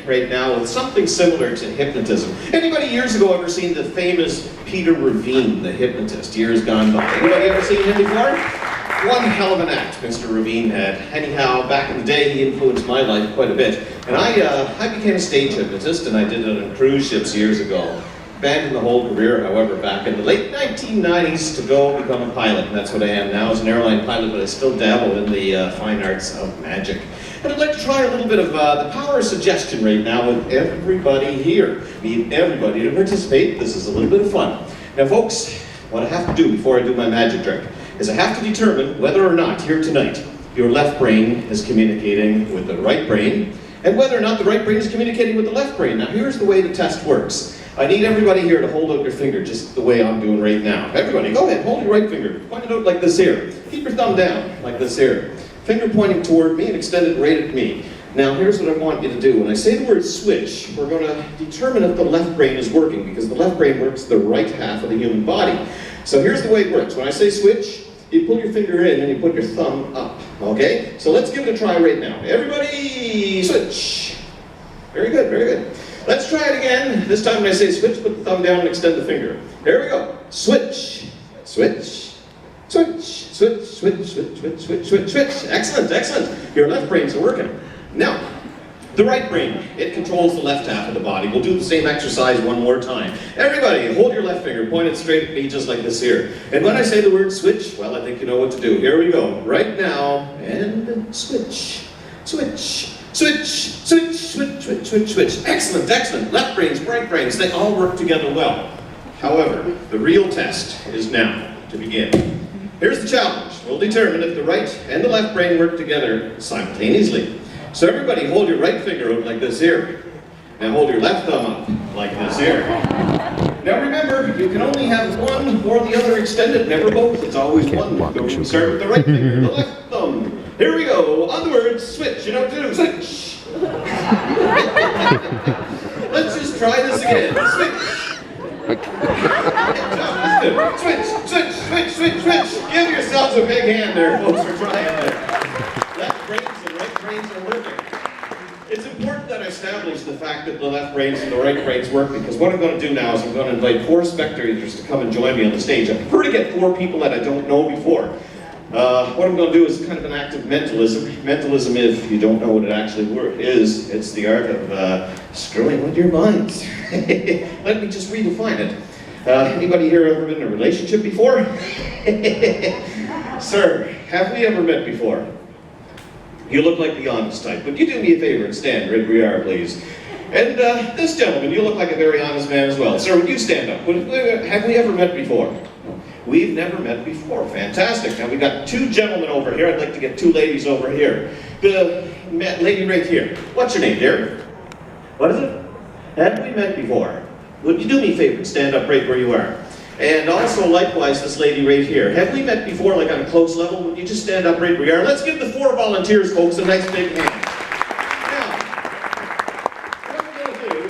right now with something similar to hypnotism. Anybody years ago ever seen the famous Peter Ravine, the hypnotist, years gone by? Anybody ever seen him before? One hell of an act Mr. Ravine had. Anyhow, back in the day, he influenced my life quite a bit. And I became a stage hypnotist, and I did it on cruise ships years ago. Abandoned the whole career, however, back in the late 1990s to go become a pilot, and that's what I am now as an airline pilot, but I still dabble in the fine arts of magic. And I'd like to try a little bit of the power of suggestion right now with everybody here. Need everybody to participate. This is a little bit of fun. Now, folks, what I have to do before I do my magic trick is I have to determine whether or not here tonight your left brain is communicating with the right brain, and whether or not the right brain is communicating with the left brain. Now, here's the way the test works. I need everybody here to hold out your finger just the way I'm doing right now. Everybody, go ahead, hold your right finger. Point it out like this here. Keep your thumb down like this here. Finger pointing toward me and extend it right at me. Now, here's what I want you to do. When I say the word switch, we're going to determine if the left brain is working, because the left brain works the right half of the human body. So here's the way it works. When I say switch, you pull your finger in and you put your thumb up, okay? So let's give it a try right now. Everybody, switch. Very good, very good. Let's try it again. This time when I say switch, put the thumb down and extend the finger. Here we go. Switch, switch, switch, switch, switch, switch, switch, switch, switch, switch. Excellent, excellent. Your left brains are working. Now, the right brain, it controls the left half of the body. We'll do the same exercise one more time. Everybody, hold your left finger, point it straight at me just like this here. And when I say the word switch, well, I think you know what to do. Here we go. Right now, and switch, switch, switch, switch, switch, switch, switch, switch. Excellent, excellent. Left brains, right brains, they all work together well. However, the real test is now to begin. Here's the challenge. We'll determine if the right and the left brain work together simultaneously. So everybody hold your right finger out like this here. Now hold your left thumb up like this here. Now remember, you can only have one or the other extended, never both. It's always one. So we can start with the right finger, the left thumb. Here we go. On the word switch. You know what to do. Switch. Let's just try this again. Switch. Switch, switch, switch, switch, switch. Give yourselves a big hand there, folks, for trying that. Left brains and right brains are working. It's important that I establish the fact that the left brains and the right brains work, because what I'm going to do now is I'm going to invite 4 spectators to come and join me on the stage. I prefer to get 4 people that I don't know before. What I'm going to do is kind of an act of mentalism. Mentalism, if you don't know what it actually is, it's the art of screwing with your minds. Let me just redefine it. Anybody here ever been in a relationship before? Sir, have we ever met before? You look like the honest type. Would you do me a favor and stand right where you are, please? And this gentleman, you look like a very honest man as well. Sir, would you stand up? Have we ever met before? We've never met before. Fantastic. Now we've got 2 gentlemen over here. I'd like to get 2 ladies over here. The lady right here. What's your name, dear? What is it? Have we met before? Would you do me a favor and stand up right where you are? And also, likewise, this lady right here. Have we met before, like on a close level? Would you just stand up right where you are? Let's give the 4 volunteers, folks, a nice big hand. Now, what I'm going to do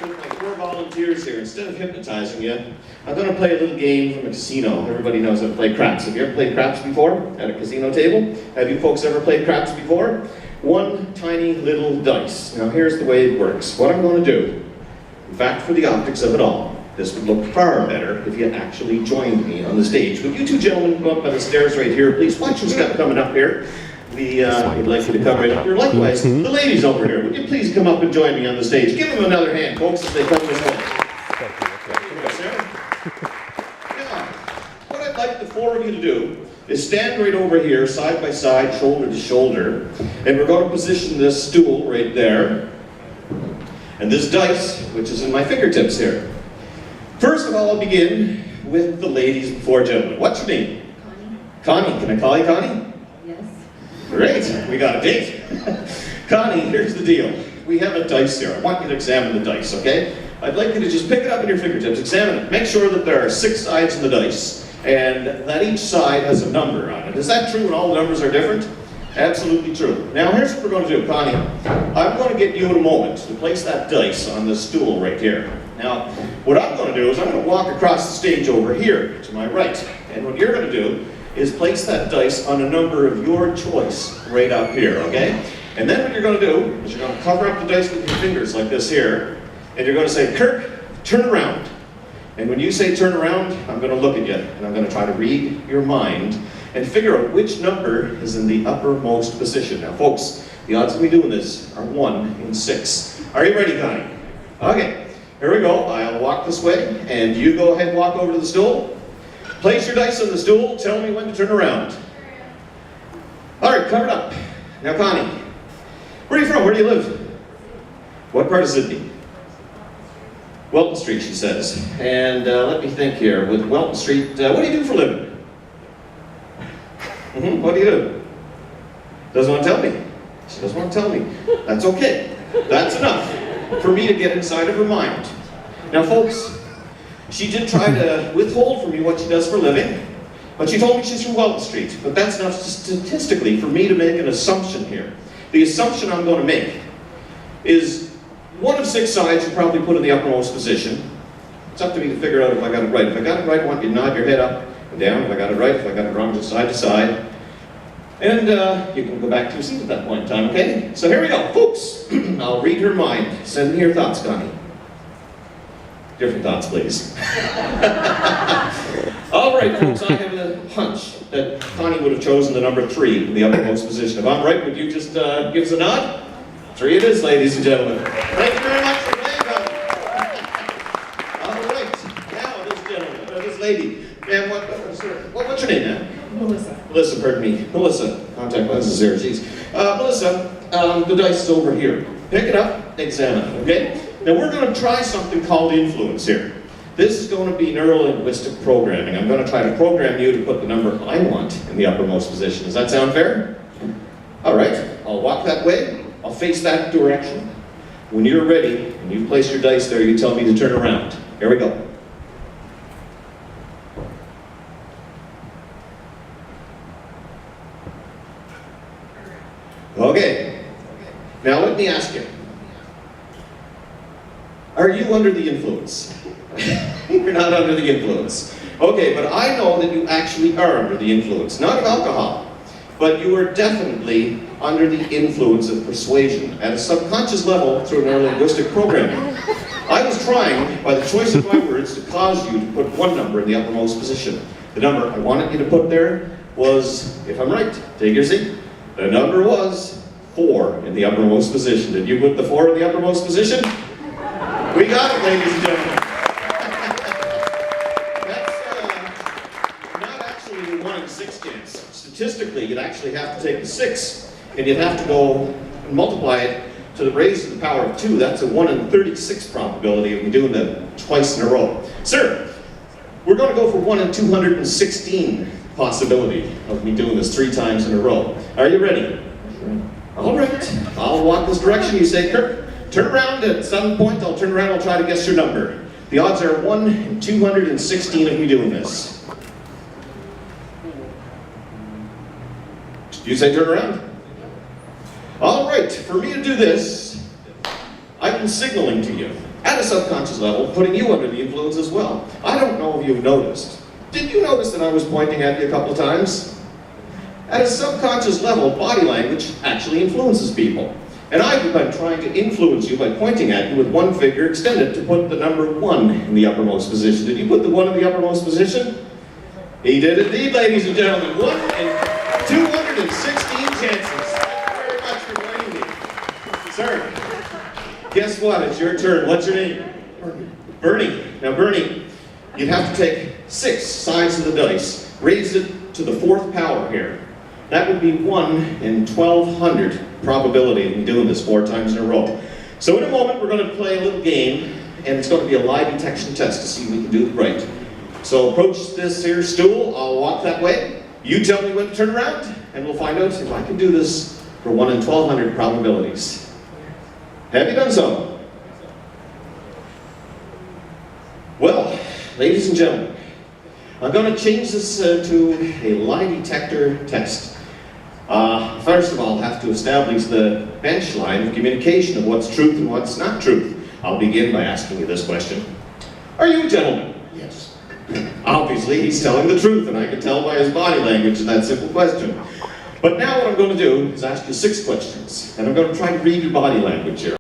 with my 4 volunteers here, instead of hypnotizing you, I'm going to play a little game from a casino. Everybody knows how to play craps. Have you ever played craps before at a casino table? Have you folks ever played craps before? 1 tiny little dice. Now, here's the way it works. What I'm going to do, in fact, for the optics of it all, this would look far better if you actually joined me on the stage. Would you 2 gentlemen go up on the stairs right here, please? Watch your step coming up here. We'd like you to come right up here. Likewise, the ladies over here, would you please come up and join me on the stage? Give them another hand, folks, as they come this way. Now, what I'd like the 4 of you to do is stand right over here, side by side, shoulder to shoulder, and we're going to position this stool right there, and this dice, which is in my fingertips here. First of all, I'll begin with the ladies before gentlemen. What's your name? Connie. Connie. Can I call you Connie? Yes. Great. We got a date. Connie, here's the deal. We have a dice here. I want you to examine the dice, okay? I'd like you to just pick it up in your fingertips, examine it. Make sure that there are 6 sides in the dice, and that each side has a number on it. Is that true and all the numbers are different? Absolutely true. Now here's what we're going to do, Connie. I'm going to get you in a moment to place that dice on this stool right here. Now, what I'm going to do is I'm going to walk across the stage over here to my right. And what you're going to do is place that dice on a number of your choice right up here, okay? And then what you're going to do is you're going to cover up the dice with your fingers like this here, and you're going to say, Kirk, turn around. And when you say turn around, I'm going to look at you, and I'm going to try to read your mind and figure out which number is in the uppermost position. Now, folks, the odds of me doing this are 1 in 6. Are you ready, Connie? Okay, here we go. I'll walk this way, and you go ahead and walk over to the stool. Place your dice on the stool. Tell me when to turn around. All right, covered up. Now, Connie, where are you from? Where do you live? What part of Sydney? Welton Street, she says. And let me think here. With Welton Street, what do you do for a living? What do you do? Doesn't want to tell me. She doesn't want to tell me. That's okay. That's enough for me to get inside of her mind. Now, folks, she did try to withhold from me what she does for a living, but she told me she's from Welton Street. But that's enough statistically for me to make an assumption here. The assumption I'm going to make is 1 of 6 sides you probably put in the uppermost position. It's up to me to figure out if I got it right. If I got it right, I want you to nod your head up and down. If I got it right, if I got it wrong, just side to side. And you can go back to your seat at that point in time, okay? So here we go, folks. I'll read her mind. Send me your thoughts, Connie. Different thoughts, please. All right, folks, I have a hunch that Connie would have chosen the number 3 in the uppermost position. If I'm right, would you just give us a nod? 3 it is, ladies and gentlemen. Thank you very much for playing, Connie. All right, now this gentleman, this lady. Ma'am, what's your name, ma'am? Melissa. Melissa, pardon me. Melissa, contact lenses there, geez. Melissa, the dice is over here. Pick it up, examine it, okay? Now we're going to try something called influence here. This is going to be neuro-linguistic programming. I'm going to try to program you to put the number I want in the uppermost position. Does that sound fair? All right, I'll walk that way. I'll face that direction. When you're ready, and you place your dice there, you tell me to turn around. Here we go. Okay, now let me ask you, are you under the influence? You're not under the influence. Okay, but I know that you actually are under the influence, not of alcohol, but you are definitely under the influence of persuasion at a subconscious level through neurolinguistic programming. I was trying, by the choice of my words, to cause you to put one number in the uppermost position. The number I wanted you to put there was, if I'm right, take your seat. The number was 4 in the uppermost position. Did you put the 4 in the uppermost position? We got it, ladies and gentlemen. That's not actually a 1 in 6 chance. Statistically, you'd actually have to take the 6, and you'd have to go and multiply it to the raised to the power of 2. That's a 1 in 36 probability of me doing that twice in a row. Sir, we're going to go for 1 in 216 possibility of me doing this 3 times in a row. Are you ready? All right. I'll walk this direction. You say, Kirk, turn around. At some point, I'll turn around. I'll try to guess your number. The odds are 1 in 216 of me doing this. You say turn around? All right. For me to do this, I've been signaling to you at a subconscious level, putting you under the influence as well. I don't know if you've noticed. Did you notice that I was pointing at you a couple of times? At a subconscious level, body language actually influences people. And I've been trying to influence you by pointing at you with one finger extended to put the number 1 in the uppermost position. Did you put the 1 in the uppermost position? He did indeed, ladies and gentlemen. 1 in 216 chances. Thank you very much for playing me. Sir, guess what? It's your turn. What's your name? Bernie. Now, Bernie, you'd have to take 6 sides of the dice, raise it to the 4th power here. That would be 1 in 1,200 probability of me doing this 4 times in a row. So in a moment, we're going to play a little game, and it's going to be a lie detection test to see if we can do it right. So approach this here stool. I'll walk that way. You tell me when to turn around, and we'll find out if I can do this for 1 in 1,200 probabilities. Have you done so? Well, ladies and gentlemen, I'm going to change this to a lie detector test. First of all, I'll have to establish the bench line of communication of what's truth and what's not truth. I'll begin by asking you this question. Are you a gentleman? Yes. Obviously, he's telling the truth, and I can tell by his body language in that simple question. But now what I'm going to do is ask you 6 questions, and I'm going to try to read your body language here.